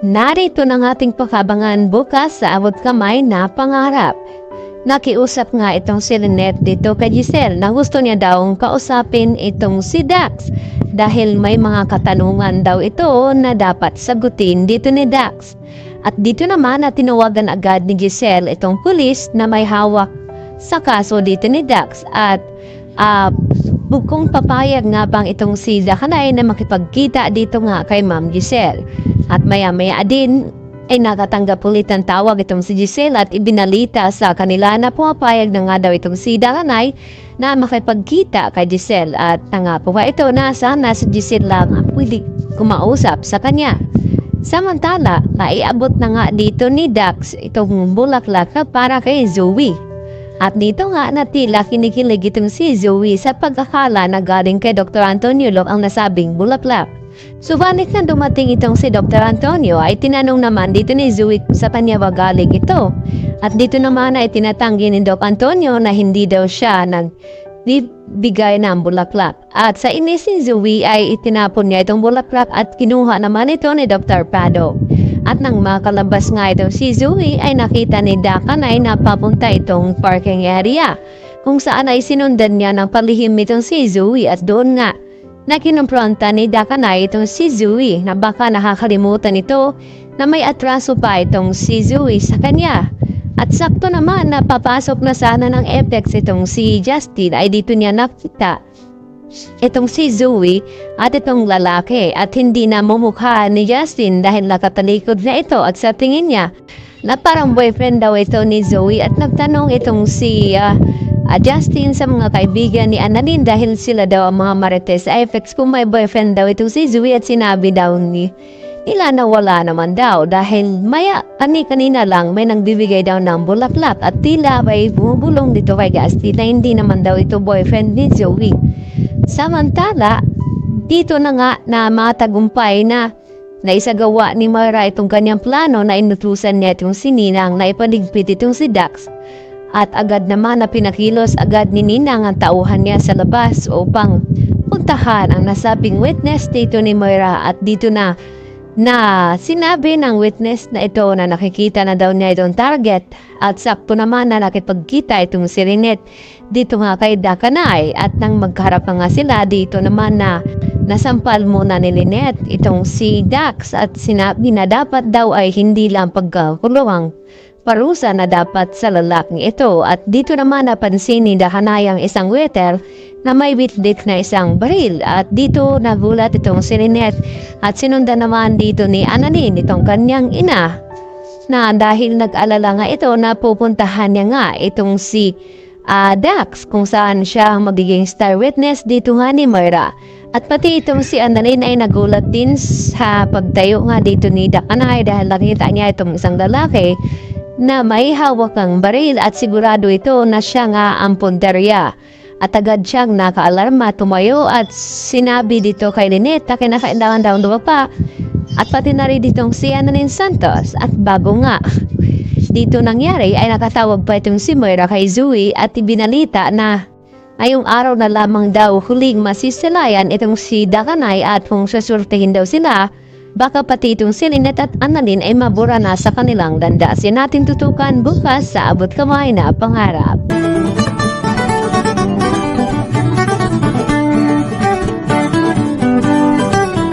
Narito ng ating pakabangan bukas sa abot kamay na pangarap. Nakiusap nga itong si Lynette dito kay Giselle na gusto niya daw kausapin itong si Dax dahil may mga katanungan daw ito na dapat sagutin dito ni Dax. At dito naman na tinawagan agad ni Giselle itong pulis na may hawak sa kaso dito ni Dax at kung papayag nga bang itong si Dakanay na makipagkita dito nga kay Ma'am Giselle. At maya-maya din ay nakatanggap ulit ang tawag itong si Giselle at ibinalita sa kanila na pumapayag na nga daw itong si Dakanay na makipagkita kay Giselle at nga po ito na sana si Giselle lang ang pwede kumausap sa kanya. Samantala, naiabot na nga dito ni Dax itong bulaklak para kay Zoe. At dito nga na tila kinikilig itong si Zoe sa pagkakala na galing kay Dr. Antonio Lop ang nasabing bulaklak. Subalit na dumating itong si Dr. Antonio ay tinanong naman dito ni Zoe sa kanya ba galing ito. At dito naman ay tinatanggi ni Dr. Antonio na hindi daw siya nagbibigay ng bulaklak. At sa inis ni Zoe ay itinapon niya itong bulaklak at kinuha naman ito ni Dr. Prado. At nang makalabas nga itong si Zoe ay nakita ni Dakanay na papunta itong parking area kung saan ay sinundan niya ng palihim itong si Zoe at doon nga na kinumpronta ni Dakanay itong si Zoe na baka nakakalimutan ito na may atraso pa itong si Zoe sa kanya. At sakto naman na papasok na sana ng Apex itong si Justin ay dito niya nakita itong si Zoe at itong lalaki at hindi na mumukha ni Justin dahil nakatalikod na ito at sa tingin niya na parang boyfriend daw ito ni Zoe at nagtanong itong si Justin sa mga kaibigan ni Annalyn dahil sila daw ang mga marites sa Apex kung may boyfriend daw itong si Zoe at sinabi daw nila na wala naman daw dahil kanina lang may nagbibigay daw ng bulaklak at tila may bumubulong dito kay Justin na hindi naman daw ito boyfriend ni Zoe. Samantala, dito na nga na matagumpay na naisagawa ni Moira itong kanyang plano na inutusan niya itong si Ninang na ipaligpit itong si Dax. At agad naman na pinakilos agad ni Ninang ang tauhan niya sa labas upang puntahan ang nasabing witness dito ni Moira at dito na sinabi ng witness na ito na nakikita na daw niya itong target at sakto naman na nakipagkita itong si Lynette dito nga kay Dakanay at nang magkaharap nga sila dito naman na nasampal muna ni Lynette itong si Dax at sinabi na dapat daw ay hindi lang pagkakulawang parusa na dapat sa lalaking ito at dito naman napansin ni Dakanay ang isang waiter na may bitbit na isang baril at dito nagulat itong si Lynette at sinundan naman dito ni Annalyn itong kanyang ina na dahil nag-alala nga ito na pupuntahan niya nga itong si Dax kung saan siya ang magiging star witness dito nga ni Moira. At pati itong si Annalyn ay nagulat din sa pagtayo nga dito ni Dakanay dahil nakita niya itong isang lalaki na may hawak ng baril at sigurado ito na siya nga ang punteriya. At agad siyang nakaalarma, tumayo at sinabi dito kay Lynette na kinakailangan daw lumapa. At pati na rin ditong si Annalyn Santos at bago nga dito nangyari ay nakatawag pa itong si Moira kay Zoe at ibinalita na ngayong araw na lamang daw huling masisilayan itong si Dakanay at kung sasurtihin daw sila baka pati itong si Lynette at Annalyn ay mabura na sa kanilang landas. Yan natin tutukan bukas sa abot kamay na pangarap.